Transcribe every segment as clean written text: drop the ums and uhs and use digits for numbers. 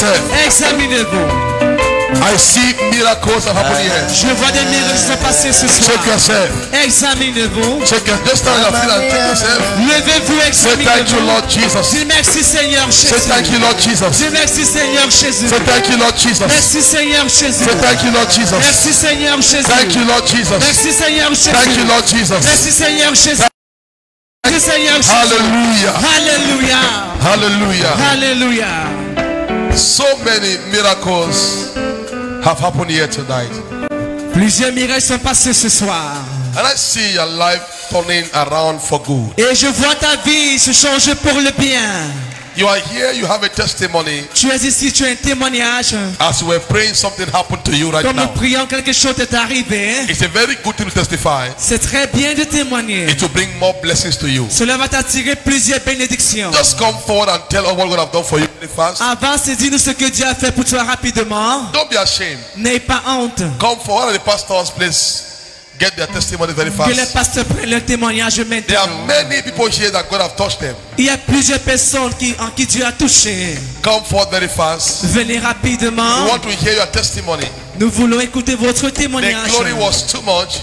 yourself. Examinez-vous. I see miracles are happening here. Je vois des miracles qui sont passés ce soir. Check yourself. Examinez-vous. Check yourself. Just stand on your feet and check yourself. Levez-vous, Say thank you, examinez-vous. Lord Jesus. Dis merci Seigneur Say Jésus. thank you, Lord Jesus. Dis merci Seigneur Jésus. Say thank you, Lord Jesus. Merci Seigneur Jésus. Say thank you, Lord Jesus. Merci Seigneur Jésus. Thank you, Lord Jesus. Merci Seigneur Jésus. Thank you, Lord Jesus. Merci Seigneur Jésus. Merci Seigneur Jésus. Hallelujah. Hallelujah. Hallelujah. Hallelujah. So many miracles have happened here tonight. Plusieurs miracles sont passés ce soir. And I see your life turning around for good. Et je vois ta vie se changer pour le bien. You are here, you have a testimony. Tu es ici, tu as un témoignage. As we're praying, something happened to you right Comme nous now. prions, quelque chose est arrivé. It's a very good thing to testify. C'est très bien de témoigner. It will bring more blessings to you. Cela va t'attirer plusieurs bénédictions. Just come forward and tell us what God have done for you very fast. Avance et dis-nous ce que Dieu a fait pour toi rapidement. Don't be ashamed. N'aie pas honte. Come forward at the pastor's place. Get their testimony very Que les fast. pasteurs prennent leur témoignage There are maintenant. many people here that God have touched them. Il y a plusieurs personnes en qui Dieu a touché. Come forward very fast. Venez We rapidement. want to hear your testimony. Nous voulons écouter votre The témoignage. glory was too much.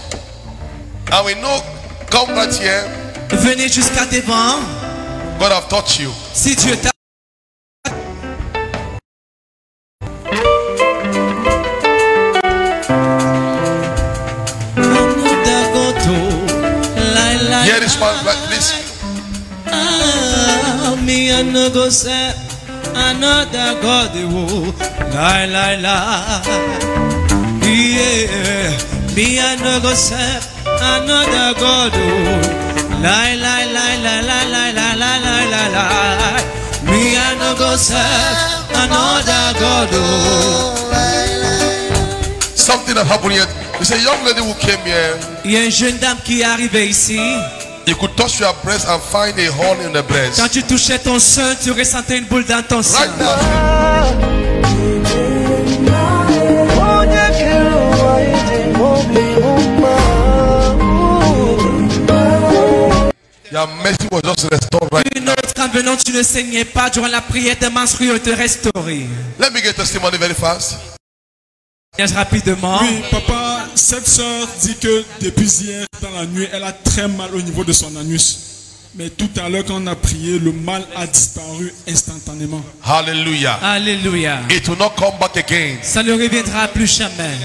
And we know, come right here. Venez jusqu'à devant. God have touched you. Si Dieu t'a Hear this man, right, please. me and no go say another God who lie lie lie. Yeah, me and no go say another God who lie lie lie lie lie lie lie lie lie lie lie. Me and no go say another God who. Something that happened here. There's a young lady who came here. Il y a une jeune dame qui est arrivée ici. You could touch your breast and find a hole in the breast. Quand tu touchais ton sein, tu ressentais une boule dans ton sein. Right now. Your mercy was just restored right Une autre, quand venant, tu ne saignais pas durant la prière de menstrues te restaurer. Let me get testimony very fast. Rapidement. Oui, papa, cette soeur dit que depuis hier dans la nuit, elle a très mal au niveau de son anus. Mais tout à l'heure, quand on a prié, le mal a disparu instantanément. Hallelujah. Alléluia. It will not come back again. Ça ne reviendra plus jamais.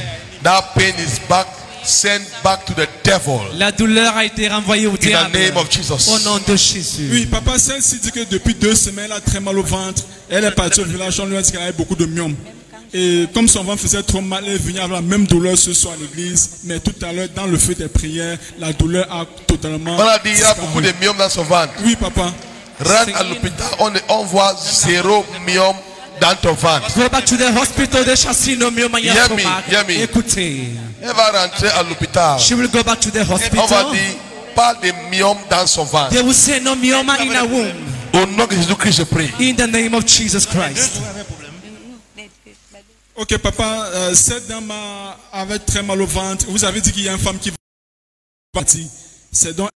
That pain is back, sent back to the devil. La douleur a été renvoyée au In the diable. name of Jesus. Au nom de Jésus. Oui, papa, celle-ci dit que depuis 2 semaines, elle a très mal au ventre. Elle est partie au village, on lui a dit qu'elle avait beaucoup de myomes. Et comme son ventre faisait trop mal, elle est venue avec la même douleur ce soir à l'église. Mais tout à l'heure, dans le feu des prières, la douleur a totalement On a dit il y a beaucoup de myomes dans son ventre. Oui, papa. Rentre à l'hôpital, on voit 0 myome dans ton ventre. Go back to the hospital de Chassino Myoma Hear me. Écoutez. Elle va rentrer à l'hôpital. She will go back to the On va hospital. dire, pas de myome dans son ventre. They will say no myoma in a womb. Au nom de Jésus-Christ, je prie. In the name of Jesus Christ. Ok, papa, cette dame avait très mal au ventre. Vous avez dit qu'il y a une femme qui va partir. C'est donc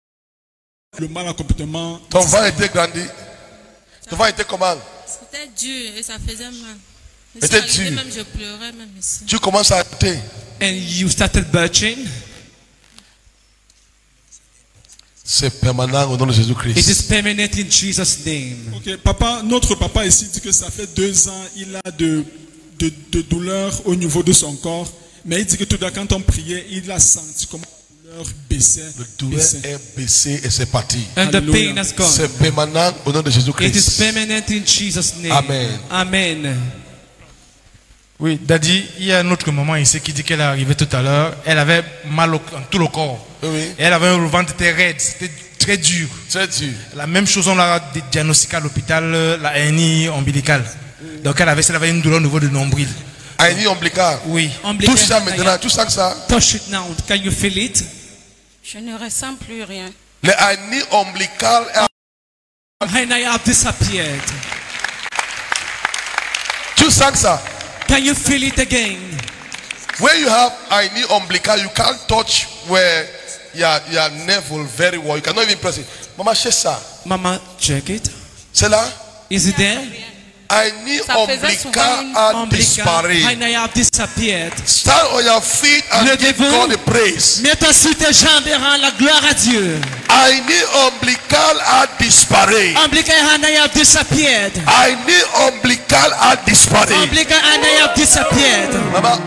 le mal a complètement. Ton ventre était grandi. Ton ventre était comment? C'était dur et ça faisait mal. C'était dur. Même je pleurais même ici. Tu commences à arrêter. And you started birthing. C'est permanent au nom de It is Jésus-Christ. permanent in Jesus' name. Ok, papa, notre papa ici dit que ça fait 2 ans, il a de douleur au niveau de son corps. Mais il dit que tout à l'heure, quand on priait, il a senti comment la douleur baissait. Le douleur est baissé et c'est parti. And the pain has gone. C'est permanent au nom de It is Jésus-Christ. permanent in Jesus' name. Amen. Amen. Oui, Daddy, il y a un autre moment ici qui dit qu'elle est arrivée tout à l'heure. Elle avait mal dans tout le corps. Oui. Et elle avait un ventre très raide, c'était très dur. Très dur. La même chose, on l'a diagnostiqué à l'hôpital, la hernie ombilicale. Donc elle avait une douleur au niveau du nombril. Hernie ombilicale. Oui. Touche ça maintenant, tu sens ça? Touch it now. Can you feel it? Je ne ressens plus rien. Le hernie ombilicale And I have disappeared. tu sens ça? Can you feel it again? When you have hernie ombilicale, you can't touch where your navel very well. You cannot even press it. Maman, check ça. Mama, check it. C'est là? Is it there? I need Ça faisait souvent une umbilical Umbilical disparate. hernia have disappeared. Stand on your feet and give Levez-vous. God the praise. Mets-toi sur tes jambes et rends la gloire à Dieu. I need umbilical disparate. Umbilical hernia have disappeared. I need umbilical disparate. Umbilical hernia have disappeared. Maman,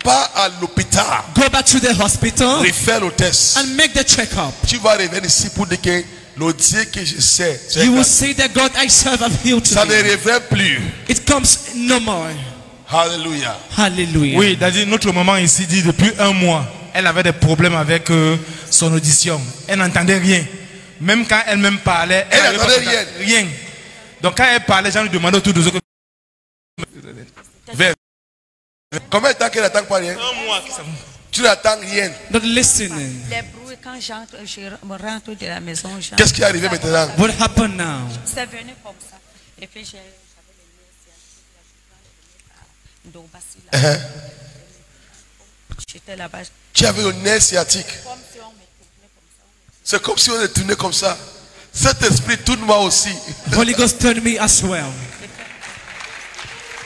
pas à l'hôpital. Go back to the hospital Refais le test. and make the check-up. Tu vas revenir ici pour dire que le Dieu que je sais, You will say that God I serve have healed ça ne me. revient plus. It comes no more. Hallelujah. Hallelujah. Oui, c'est-à-dire notre maman ici dit depuis un mois, elle avait des problèmes avec son audition. Elle n'entendait rien. Même quand elle-même parlait, Elle n'avait n'entendait pas rien. Donc quand elle parlait, j'en lui demandais autour de eux. Viens. Combien de temps qu'elle n'attend pas rien? Un mois. Tu n'attends rien. Not listening. Les bruits, quand j'entre, je rentre de la maison, j'entends. Qu'est-ce qui est arrivé maintenant? What happened now? C'est venu comme ça. Et puis j'avais les nerfs sciatiques. J'étais là-bas. Tu avais le nerf sciatique. Comme si on me tournait comme ça. C'est comme si on est tourné comme ça. Cet esprit tourne moi aussi. Holy Ghost turned me as well.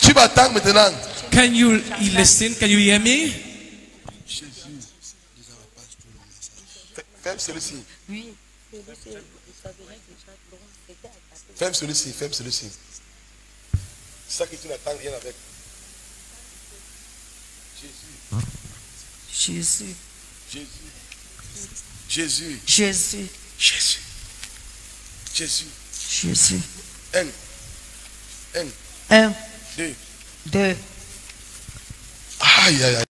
Tu m'attends maintenant. Can you listen? Can you hear me? Ferme celui-ci. Oui. Ferme celui-ci. Ferme celui-ci. C'est ça que tu n'attends rien avec. Jésus. Jésus. Jésus. Jésus. Jésus. Jésus. Jésus. Un. 1, Deux. 2. Aïe, aïe, aïe.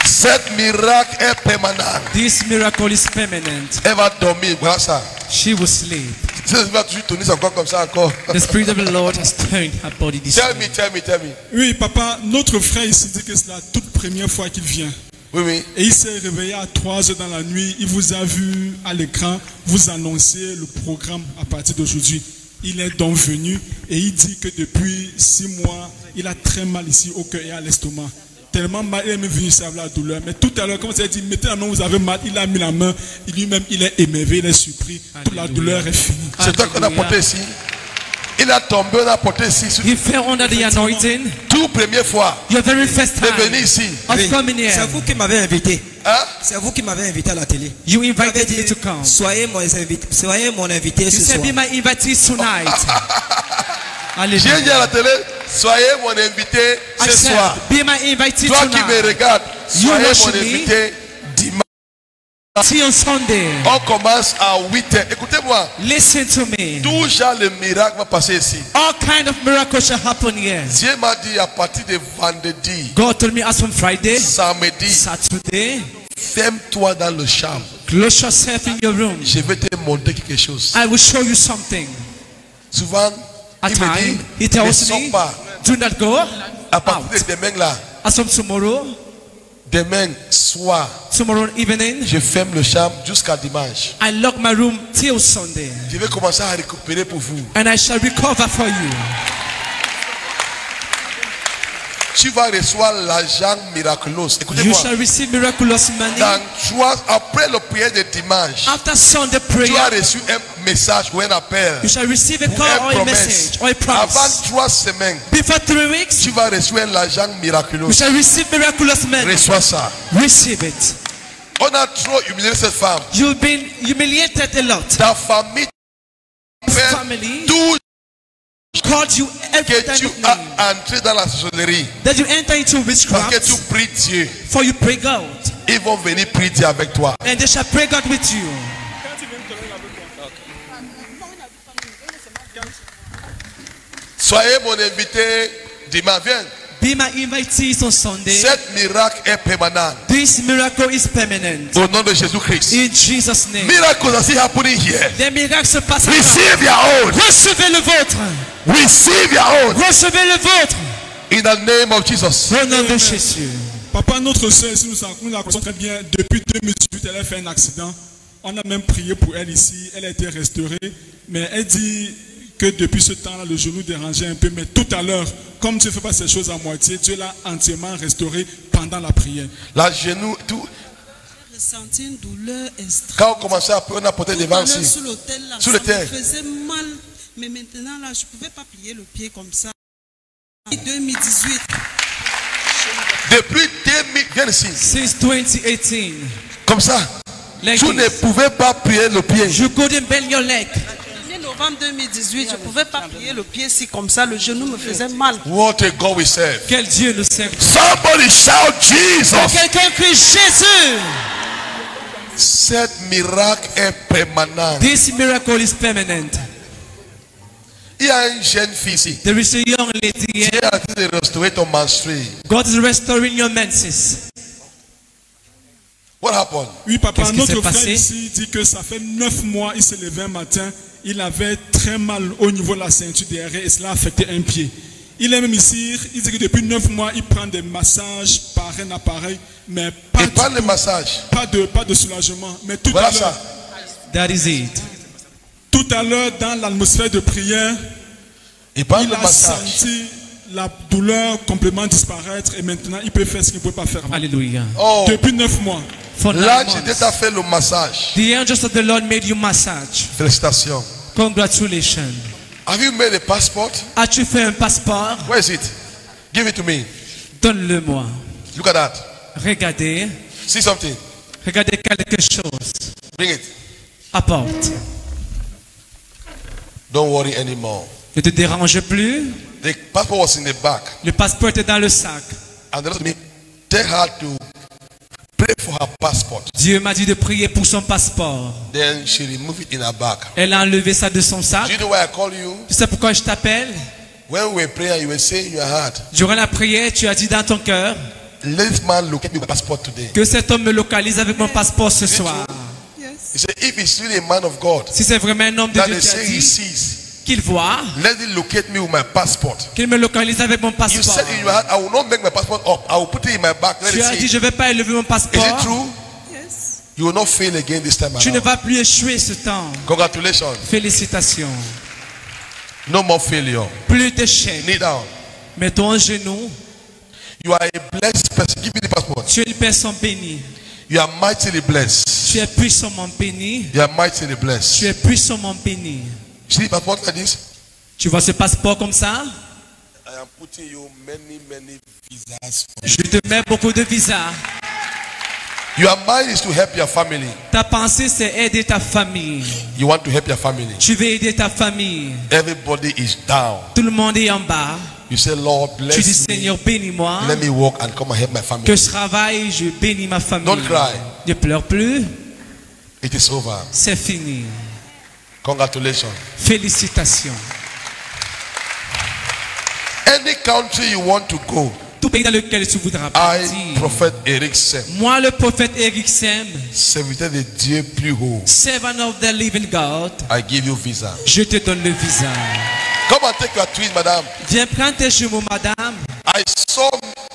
Cet miracle est permanent. This miracle is permanent. Elle va dormir. Voilà ça. She will sleep. Ça va toujours tourner encore comme ça encore. The Spirit of the Lord has turned her body this Tell way. me, tell me. Oui, papa, notre frère ici dit que c'est la toute première fois qu'il vient. Oui, oui. Et il s'est réveillé à 3 heures dans la nuit. Il vous a vu à l'écran, vous annoncer le programme à partir d'aujourd'hui. Il est donc venu et il dit que depuis 6 mois, il a très mal ici au cœur et à l'estomac. Tellement mal, il est même venu savoir la douleur. Mais tout à l'heure, comme ça dit, mettez la main, vous avez mal, il a mis la main. Et lui-même, il est émerveillé, il est surpris. Toute la douleur est finie. C'est toi qu'on a porté ici. Il a tombé, on a porté ici. He fell under the anointing. Tout première fois. Your very first De time venir ici. of coming C'est here. vous qui m'avez invité. Hein? C'est vous qui m'avez invité à la télé. You Vous avez invited me dit, to come. soyez mon invité You ce said, soir. be my invitee tonight. J'ai Hallelujah. dit à la télé, soyez mon invité I ce said, soir. be my invitee Toi qui me tonight. regardes, soyez watch mon me. invité dimanche. See you on Sunday. On commence à 8h. Écoutez-moi, Listen to me. tout genre de miracle va passer ici. All kind of miracles shall happen here. Dieu m'a dit à partir de vendredi, God told me as from Friday, samedi, Saturday, ferme-toi dans le chambre. close yourself in your room. Je vais te montrer quelque chose. I will show you something. Souvent, At il me time, he dit, ne tells sors me, pas. do not go À partir out. de demain là, As from tomorrow soir, evening, je ferme le chambre jusqu'à dimanche. I lock my room till Sunday. Je vais commencer à récupérer pour vous. And I shall recover for you. Tu vas recevoir l'argent miraculeux. You Écoutez-moi. shall receive miraculous money. Après le prière de dimanche, After Sunday tu as prayer, reçu un message ou un appel. you shall receive a Ou call une or a promesse. message or a Avant promise. 3 semaines, Before 3 weeks, tu vas recevoir l'argent miraculeux. you shall receive miraculous money. Reçois ça. Receive it. On a trop humilié cette femme. You've been humiliated a lot. Ta famille fait Family tout called you every que time tu of name. as entré dans la sorcellerie. That you enter into Parce que witchcraft, tu pries Dieu. for you pray God. Ils vont venir prier Dieu avec toi. And they shall pray God with you. Soyez mon invité dimanche. Viens. Be my invitees on Sunday. Cet miracle est permanent. This miracle is permanent. Au nom de Jésus-Christ. In Jesus' name. Miracles are still happening here. Les miracles se passent. Receive your own. Recevez le vôtre. Receive your own. Recevez le vôtre. In the name of Jesus. Au nom de Jésus. Papa, notre soeur ici, nous la connaissons très bien. Depuis 2018, elle a fait un accident. On a même prié pour elle ici. Elle a été restaurée. Mais elle dit que depuis ce temps-là, le genou dérangeait un peu. Mais tout à l'heure, comme Dieu ne fait pas ces choses à moitié, Dieu l'a entièrement restaurée pendant la prière. La genou, tout. J'ai ressenti une douleur extrême. Quand on commençait à prier, on a porté devant Tout à l'heure, ici. sur l'autel, là, Sur ça le terre. me faisait mal. Mais maintenant, là, je ne pouvais pas plier le pied comme ça. 2018. Depuis 2000, viens ici. Since 2018. Comme ça. Like Tu ne this. pouvais pas plier le pied. You couldn't bend your leg. Novembre 2018, je ne pouvais pas plier le pied si comme ça, le genou me faisait mal. What a God we serve. Quel Dieu nous sert. Somebody shout Jesus. Quelqu'un crie Jésus. Cet miracle est permanent. This miracle is permanent. Il y a une jeune fille ici. There is a young lady Dieu here. est en train de restaurer ton menstrues. God is restoring your menses. What happened? Oui, papa, Qu'est-ce qui notre s'est frère passé? ici dit que ça fait 9 mois, il s'est levé un matin, il avait très mal au niveau de la ceinture derrière et cela a affecté un pied. Il est même ici, il dit que depuis 9 mois, il prend des massages par un appareil, mais pas, Il parle de massage. pas de soulagement. Mais tout Voilà à l'heure, ça. That is it. tout à l'heure, dans l'atmosphère de prière, Il parle il de a massage. senti la douleur complètement disparaître et maintenant il peut faire ce qu'il ne pouvait pas faire avant. Hallelujah. Oh, Depuis 9 mois. For 9 l'ange months. de t'a fait le massage. The angels of the Lord made you massage. Félicitations. Congratulations. Have you made a passport? As-tu fait un passeport? Where is it? Give it to me. Donne-le-moi. Look at that. Regardez. See something. Regardez quelque chose. Bring it. Apporte. Don't worry anymore. Ne te dérange plus. The passport was in the back. Le passeport est dans le sac. And the Lord told me, tell her to pray for her passport. Dieu m'a dit de prier pour son passeport. Then she removed it in her bag. Elle a enlevé ça de son Do sac. you know why I call you? Tu sais pourquoi je t'appelle? When we were praying, you were saying in your heart, Durant la prière, tu as dit dans ton cœur let this man locate me with my passport today. que cet homme me localise avec mon passeport ce soir. He said, if he's really a man of God, Si c'est vraiment un homme de that Dieu they qui a say he dit sees, qu'il voit, let him locate me with my passport. qu'il me localise avec mon You passeport. said in your heart, I will not make my passport up. I will put it in my bag. Let Tu it as dit, see. je ne vais pas élever mon Is it passeport. true? Yes. You will not fail again this time Tu ne around. vas plus échouer ce temps. Congratulations. Félicitations. No more failure. Plus d'échecs. Kneel down. Mets-toi en genoux. You are a blessed person. Give me the passport. Tu es une personne bénie. You are mightily blessed. Tu es puissamment béni. You are mightily Tu blessed. es puissamment béni. See the passport like this? Tu vois ce passeport comme ça? I am putting you many visas. Je te mets beaucoup de visas. Your mind is to help your family. Ta pensée, c'est aider ta famille. You want to help your family. Tu veux aider ta famille. Everybody is down. Tout le monde est en bas. You say, Lord, Tu dis, bless me. Seigneur, bénis-moi. Let me walk and come and help my Que family. je travaille, je bénis ma famille. Don't cry. Ne pleure plus. It is over. C'est fini. Congratulations. Félicitations. Any country you want to go, Tout pays dans lequel tu voudras I, partir. Prophet Eric Sem, Moi, le prophète Eric Sem, serviteur de Dieu plus haut, servant of the living God, I give you visa. je te donne le visa. Come and take your twins, madam. Viens prendre tes jumeaux, madame. I saw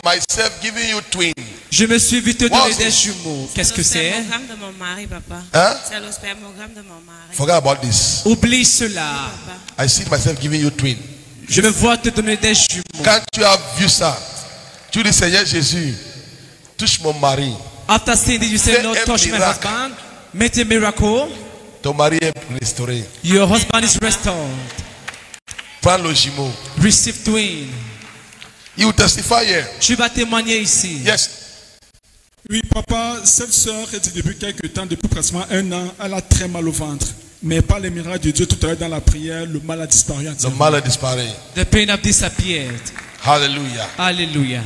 myself giving you twins. Je me suis vu te donner Wow. des jumeaux. Qu'est-ce que c'est? C'est le spermogramme de mon mari, papa. Hein? C'est le spermogramme de mon mari. Forget about this. Oublie cela. I see myself giving you twins. Je me vois te donner des jumeaux. Quand tu as vu ça, tu dis Seigneur Jésus, touche mon mari. After saying this, you say, Fais Lord, un touch my miracle. husband. Make a miracle. Ton mari est restauré. Your husband is restored. Prends le jumeau. Receive twin. You will testify here. Tu vas témoigner ici. Yes. Oui, papa, cette sœur est dit depuis quelques temps, depuis pratiquement 1 an, elle a très mal au ventre. Mais par les miracles de Dieu, tout à l'heure dans la prière, le mal a disparu. The mal a disparu. The pain have disappeared. Hallelujah. Hallelujah.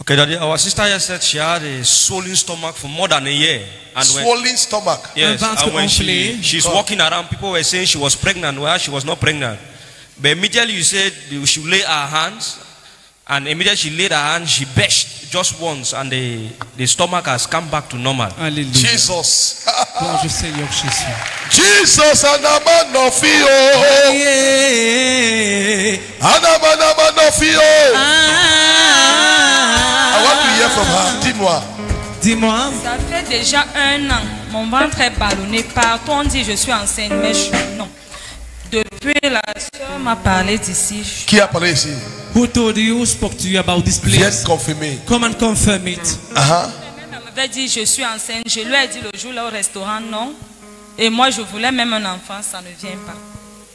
Okay, Daddy, our sister here said she had a swollen stomach for more than a year. And when, Swollen stomach. yes, Un ventre and when gonflé. she's walking around, people were saying she was pregnant, where she was not pregnant. But immediately you said she lay her hands, and immediately she laid her hands, she belched just once, and the stomach has come back to normal. Hallelujah. Jesus. Gloire au Seigneur Jésus. Jesus anamanofio. Yeah. Anamanofio. I want to hear from her. Dis-moi. Dis-moi. Ça fait déjà 1 an. Mon ventre est ballonné. Partout on dit je suis enceinte, mais non. Depuis la soeur m'a parlé d'ici. Qui a parlé ici? Who told you, spoke to you about this Viens place? confirmer. Come and confirm it. Uh-huh. Elle m'avait dit je suis enceinte. Je lui ai dit le jour là au restaurant non. Et moi, je voulais même un enfant, ça ne vient pas.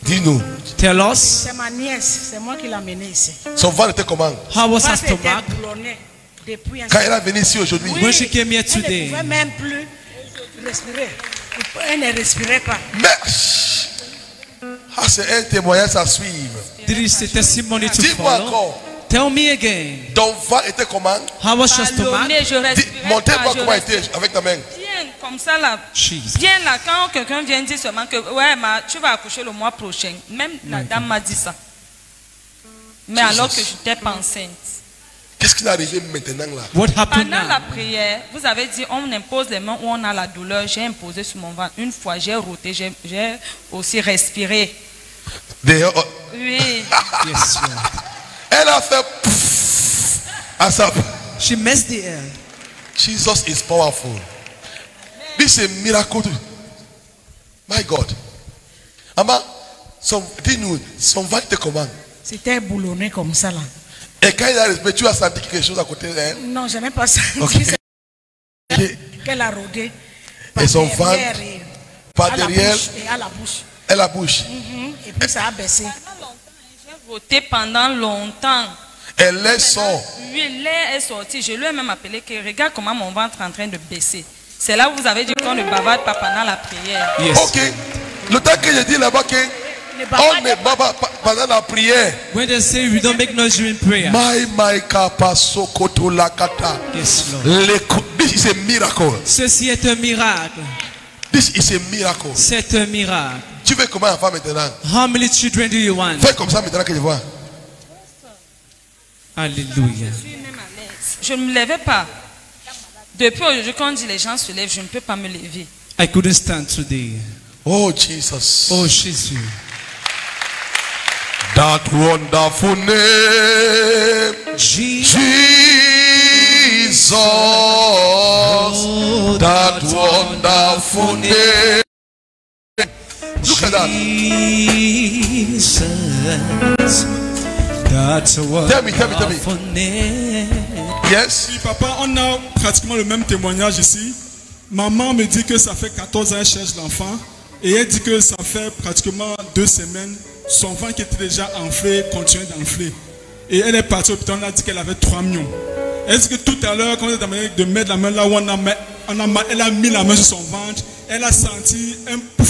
Dis-nous. Tell us. C'est ma nièce, c'est moi qui l'ai amenée ici. Son ventre était comment? How was her Ventre était stomach? boulonné depuis un Quand elle est venue ici aujourd'hui. When she came here Elle ne today, pouvait même plus respirer. Elle ne respirait pas. Mais c'est un témoignage à suivre. this is a testimony to Dis-moi follow. encore. Tell me again. Ton ventre était comment? How was your stomach? Ballonné, je respirais Montrez-moi pas, je comment était respirais. avec ta main. Bien, comme ça là. Jesus. Bien là, quand quelqu'un vient dire seulement que ouais, tu vas accoucher le mois prochain. Même la dame m'a dit ça. Mais Jesus. alors que je n'étais pas enceinte. Qu'est-ce qui est arrivé maintenant là? What happened Pendant now? la prière, vous avez dit on impose les mains où on a la douleur. J'ai imposé sur mon ventre. Une fois, j'ai roté, j'ai aussi respiré. Oui. Yes, Lord. Elle a fait pouf à sa. She messed the air. Jesus is powerful. This is a miracle. My God. Ama, dis-nous, son ventre était comment? C'était boulonné comme ça là. Et quand il a respiré, tu as senti quelque chose à côté d'elle? Non, je n'ai pas senti. Ok. Qu'elle a rodé. Et son derrière ventre, et par à la derrière, bouche, et à la bouche. et la bouche. Et puis ça a baissé. J'ai roté pendant longtemps. Et l'air sort. Oui, l'air est sorti. Je lui ai même appelé que regarde comment mon ventre est en train de baisser. C'est là où vous avez dit qu'on ne bavarde pas pendant la prière. Yes. Ok. Le temps que je dis là-bas que on ne baba pendant la prière. When they say we don't make noise during prayer. My kapa sokoto lakata. Yes, Lord. This is a miracle. Ceci est un miracle. This is a miracle. C'est un miracle. Tu veux comment faire maintenant? How many children do you want? Fais comme ça maintenant que je vois. Alléluia. Je ne me levais pas. Depuis aujourd'hui, quand on dit les gens se lèvent, je ne peux pas me lever. I couldn't stand today. Oh Jesus. Oh Jésus. That wonderful name. Jesus. That wonderful name. Look at that. Jesus. That's Tell me. wonderful name. Yes. Oui, papa, on a pratiquement le même témoignage ici. Maman me dit que ça fait 14 ans qu'elle cherche l'enfant. Et elle dit que ça fait pratiquement 2 semaines. Son ventre qui était déjà enflé continue d'enfler. Et elle est partie au hôpital, on a dit qu'elle avait 3 millions. Elle dit que tout à l'heure, quand elle est en train de mettre la main là où elle a mis la main sur son ventre, elle a senti un pouf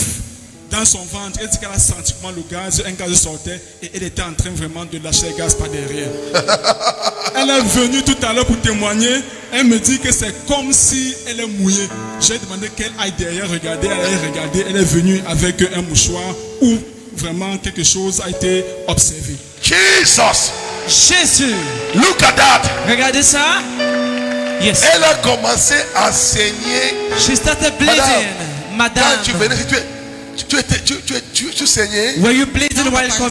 dans son ventre. Elle dit qu'elle a senti comment un gaz sortait et elle était en train vraiment de lâcher le gaz par derrière. Elle est venue tout à l'heure pour témoigner. Elle me dit que c'est comme si elle est mouillée. J'ai demandé qu'elle aille derrière regarder. Elle a regardé. Elle est venue avec un mouchoir où vraiment quelque chose a été observé. Jesus. Jésus. Look at that. Regardez ça. Yes. Elle a commencé à saigner. She started bleeding. Madame. Quand tu venais, tu saignais. Were you bleeding while coming?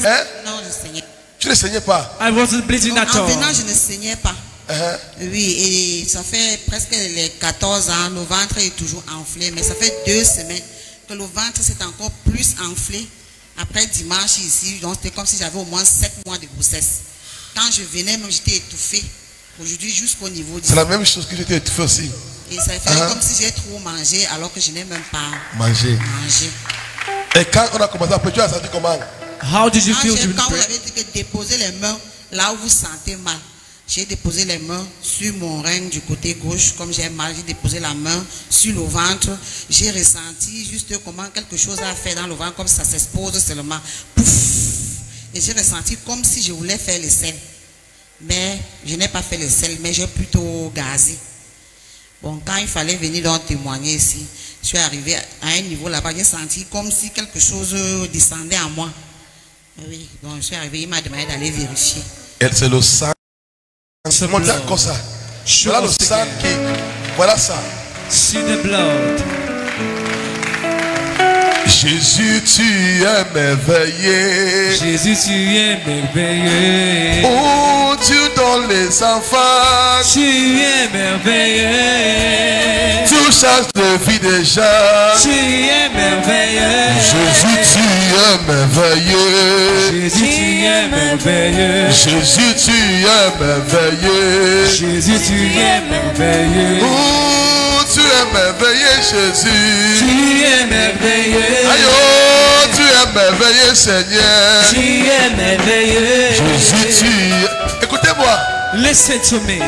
Hein? Non, je saignais. Tu ne saignais pas. I wasn't bleeding at En all. venant, je ne saignais pas. Oui, et ça fait presque les 14 ans, le ventre est toujours enflé, mais ça fait 2 semaines que le ventre s'est encore plus enflé. Après dimanche ici, donc c'était comme si j'avais au moins 7 mois de grossesse. Quand je venais, même j'étais étouffée. Aujourd'hui, jusqu'au niveau du... C'est la même chose que j'étais étouffé aussi. Et ça fait comme si j'ai trop mangé alors que je n'ai même pas mangé. Et quand on a commencé à prier, tu as senti comment? How did you feel during Quand vous prayer? avez dit que déposer les mains là où vous sentez mal, j'ai déposé les mains sur mon rein du côté gauche. Comme j'ai mal, j'ai déposé la main sur le ventre. J'ai ressenti juste comment quelque chose a fait dans le ventre, comme ça s'expose seulement. Pouf! Et j'ai ressenti comme si je voulais faire le sel. Mais je n'ai pas fait le sel, mais j'ai plutôt gazé. Bon, quand il fallait venir donc témoigner ici, je suis arrivé à un niveau là-bas, j'ai senti comme si quelque chose descendait en moi. Oui, donc je suis arrivé, il m'a demandé d'aller vérifier. C'est le sang. Montre encore ça. Voilà le sang qui. Voilà ça. See the blood. Jésus, tu es merveilleux. Jésus, tu es merveilleux. Oh, tu donnes les enfants. Tu es merveilleux. Tu changes de vie des gens. Tu es merveilleux. Jésus, tu es merveilleux. Jésus, tu es merveilleux. Jésus, tu es merveilleux. Jésus, tu es merveilleux. Oh, tu es es merveilleux, Jésus. Tu es merveilleux. Aïe, oh, tu es merveilleux, Seigneur. Tu es merveilleux. Jésus, tu... Écoutez-moi. Listen to me.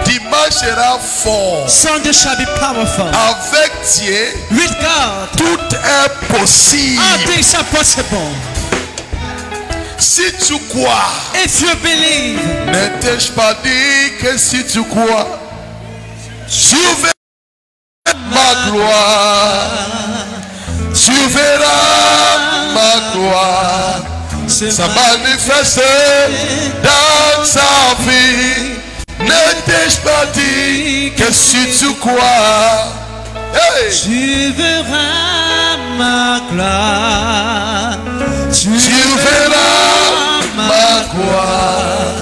Dimanche sera fort. Sunday shall be powerful. Avec Dieu, with God, tout est possible. All things are possible. Si tu crois, if you believe, ne t'ai-je pas dit que si tu crois, tu verras ma gloire. Tu verras ma gloire. Ça manifeste dans ta vie. Ne t'ai-je pas dit que si tu crois, hey, tu verras ma gloire. Tu verras ma gloire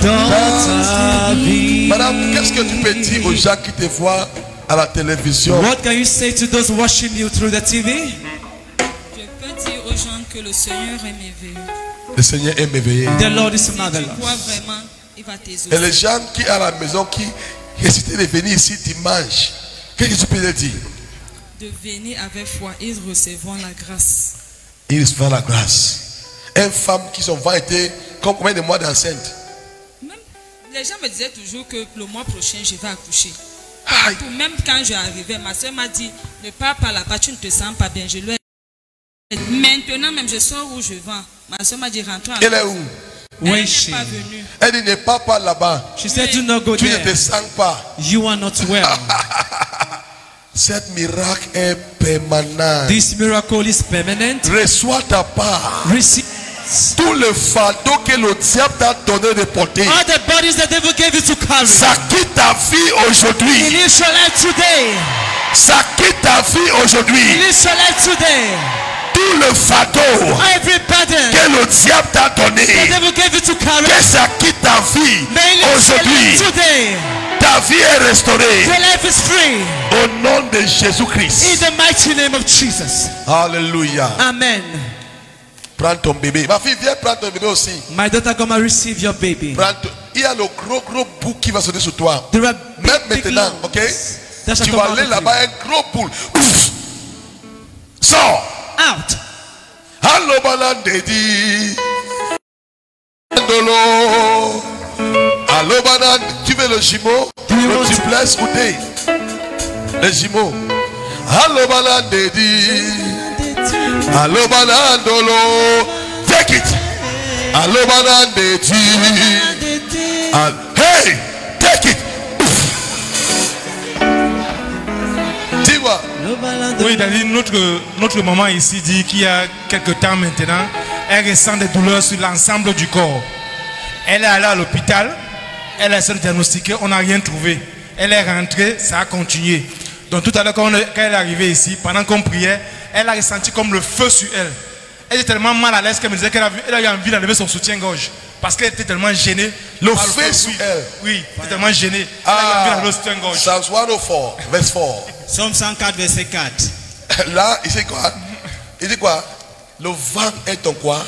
dans ta vie. Madame, qu'est-ce que tu peux dire aux gens qui te voient à la télévision? What can you say to those watching you through the TV? Je peux dire aux gens que le Seigneur est merveilleux. Le Seigneur est merveilleux. The Lord is marvelous. Tu crois vraiment, il va t'exaucer. Et les gens qui à la maison qui hésitaient de venir ici dimanche, qu'est-ce que tu peux leur dire? De venir avec foi, ils recevront la grâce. Ils recevront la grâce. Une femme qui sont été comme combien de mois d'enceinte? Les gens me disaient toujours que le mois prochain je vais accoucher. Partout, même quand je arrivais, ma soeur m'a dit ne pars pas là-bas, tu ne te sens pas bien. Je lui ai dit, maintenant même je sors où je vais. Ma soeur m'a dit rentre en Elle est où? Elle n'est pas venue. Elle dit ne pars pas là-bas. She said, do not go tu there. ne te sens pas. You are not well. Cet miracle est permanent. This miracle is permanent. Reçois ta part. Receive tout le fardeau que le diable t'a donné de porter. All the bodies the devil gave you to carry. Ça quitte ta vie aujourd'hui. It is your life today. Ça quitte ta vie aujourd'hui. It is your life today. Tout le fardeau Every burden que le diable t'a donné, the devil gave you to carry. Que ça quitte ta vie aujourd'hui. Ta vie est restaurée. Your life is free. Au nom de Jésus-Christ. In the mighty name of Jesus. Alléluia. Amen. Prends ton bébé. Ma fille, viens prendre ton bébé aussi. My daughter, come and receive your baby. Il y a le gros bout qui va sauter sur toi. Même maintenant, ok? Tu vas aller là-bas, un gros boule. Sors. Out. Allo balandedi. Allo banan. Tu veux le jumeau? Le duplex ou des? Les jumeaux. Allo balandedi. Allo banandolo. Take it. Allo banandedi. Hey, take it. Dis-moi. Oui, notre maman ici dit qu'il y a quelque temps maintenant, elle ressent des douleurs sur l'ensemble du corps. Elle est allée à l'hôpital, elle a essayé de diagnostiquer, on n'a rien trouvé. Elle est rentrée, ça a continué. Donc tout à l'heure, quand elle est arrivée ici, pendant qu'on priait, elle a ressenti comme le feu sur elle. Elle était tellement mal à l'aise qu'elle me disait qu'elle a eu envie d'enlever son soutien-gorge. Parce qu'elle était tellement gênée. Le feu sur elle? Oui, elle était tellement gênée. Elle a eu envie d'enlever son soutien-gorge. Psalm 104, verset 4. Psalm 104, verset 4. Là, il dit quoi? Il dit quoi? Le vent est ton quoi?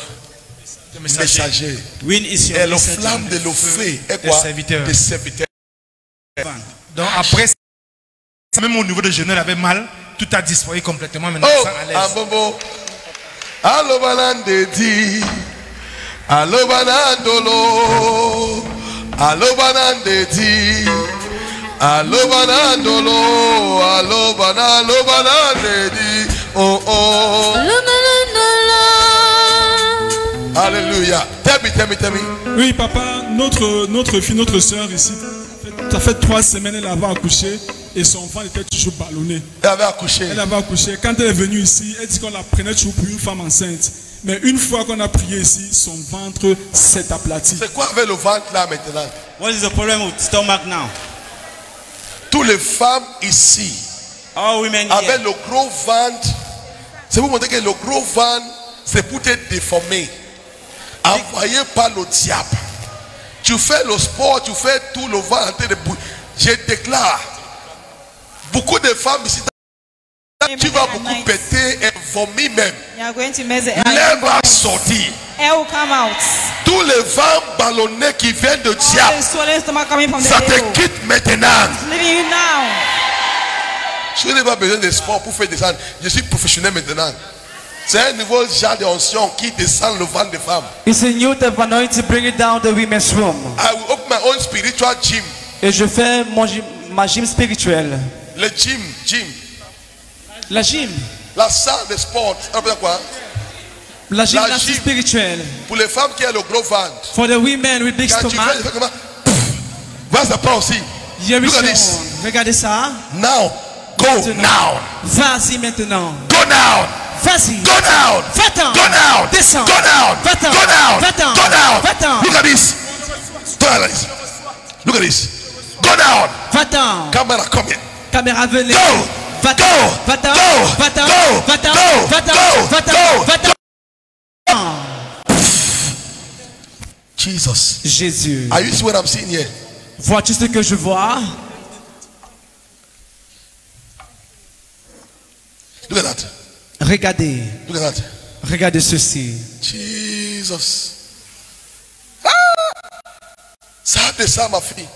Messager. Wind is your et le flamme de le feu est quoi? Des serviteurs. Donc après, même au niveau de genou, elle avait mal. Tout a disparu complètement maintenant. Oh, ah bobo. Allo banandedi. Allo banandolo. Allo banandedi. Allo banandolo. Allo banandedi. Oh oh. Alléluia. Tell me. Oui, papa, notre fille, notre soeur ici, ça fait 3 semaines, elle avait accouché et son enfant était toujours ballonné. Elle avait accouché. Quand elle est venue ici, elle dit qu'on la prenait toujours pour une femme enceinte. Mais une fois qu'on a prié ici, son ventre s'est aplati. C'est quoi avec le ventre là maintenant? What is the problem with stomach now? Toutes les femmes ici, all women avec le gros ventre, c'est pour montrer que le gros ventre, c'est pour te déformer. Envoyé par le diable. Tu fais le sport, tu fais tout le ventre en train de bouger. Je déclare, beaucoup de femmes ici, tu vas beaucoup péter et vomir même. L'air va sortir. Tous les vents ballonnés qui viennent de diable, ça te quitte maintenant. Je n'ai pas besoin de sport pour faire descendre. Je suis professionnel maintenant. C'est un nouveau genre d'onction qui descend le ventre des femmes. It's a new type of anointing to bring it down the women's room. I will open my own spiritual gym. Et je fais ma gym spirituelle. Le gym. La gym. La salle de sport. Quoi? La gymnastique spirituelle. Pour les femmes qui ont le gros ventre. For the women with big Quand stomach. tu fais comment? Voilà ça part aussi. Look at this. Regardez ça. Now. Go now. Vas-y maintenant. Go now. Vas-y. Go down. Va-t'en. Go down. Descends. Go down. Va-t'en. Go down. Va-t'en. Go down. Va-t'en. Look at this. Go down like this. Look at this. Go down. Va-t'en. Camera, come here. Caméra, venez. Go. Va-t'en. Go. Va-t'en. Go. Va-t'en. Go. Va-t'en. Go. Va-t'en. Go. Va-t'en. Go. Va-t'en. Jesus. Jésus. Are you see what I'm seeing here? Vois-tu ce que je vois? Look at that. Regardez. Look at that. Regardez ceci. Jesus. Ah! Ça descend ma fille.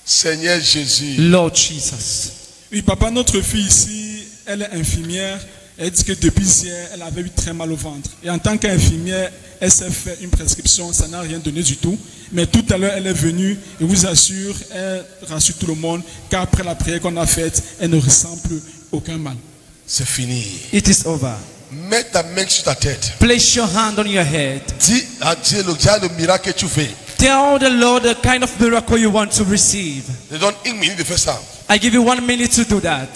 Seigneur Jésus. Lord Jesus. Oui, papa, notre fille ici, elle est infirmière. Elle dit que depuis hier, elle avait eu très mal au ventre. Et en tant qu'infirmière, elle s'est fait une prescription, ça n'a rien donné du tout. Mais tout à l'heure, elle est venue et vous assure, elle rassure tout le monde qu'après la prière qu'on a faite, elle ne ressent plus aucun mal. C'est fini. It is over. Mets ta main sur ta tête. Place your hand on your head. Dis à Dieu le genre de miracle que tu veux. Tell the Lord the kind of miracle you want to receive. Je donne 1 minute de faire ça. I give you 1 minute to do that.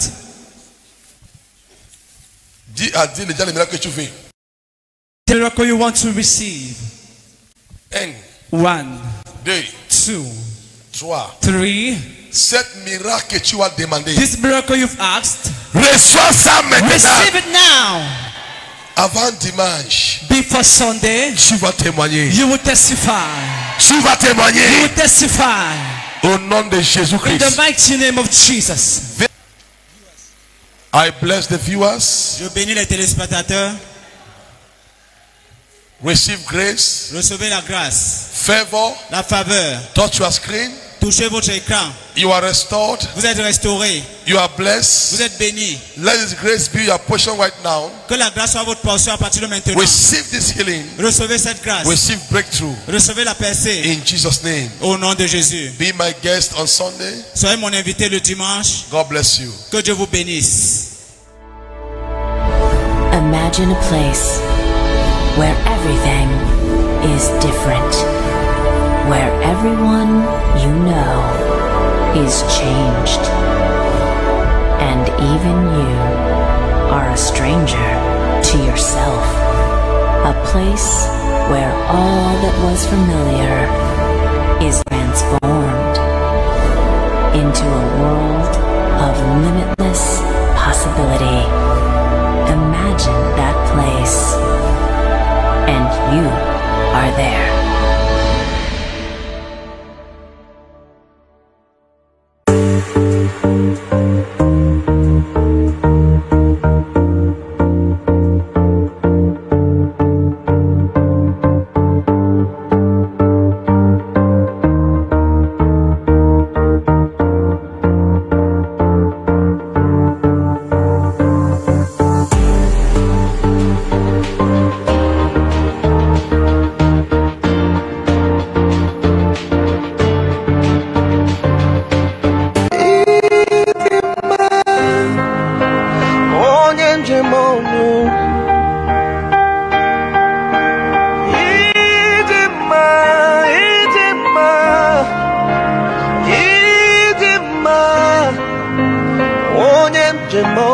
Dis à Dieu le genre de miracle que tu veux. The miracle you want to receive. 1, 2, 3, 7 miracles que tu as demandé. This miracle you've asked. Reçois ça maintenant. Receive it now. Avant dimanche. Before Sunday. Tu vas témoigner. You will testify. Tu vas témoigner. You will testify. Au nom de Jésus-Christ. In the mighty name of Jesus. I bless the viewers. Je bénis les téléspectateurs. Receive grace. Recevez la grâce. Favor. La faveur. Touch your screen. Touchez votre écran. You are restored. Vous êtes restaurés. You are blessed. Vous êtes bénis. Let His grace be your portion right now. Que la grâce soit votre portion à partir de maintenant. Receive this healing. Recevez cette grâce. Receive breakthrough. Recevez la percée. In Jesus' name. Au nom de Jésus. Be my guest on Sunday. Soyez mon invité le dimanche. God bless you. Que Dieu vous bénisse. Imagine a place where everything is different, where everyone you know is changed, and even you are a stranger to yourself. A place where all that was familiar is transformed into a world of limitless possibility. Imagine that place, and you are there. Jemo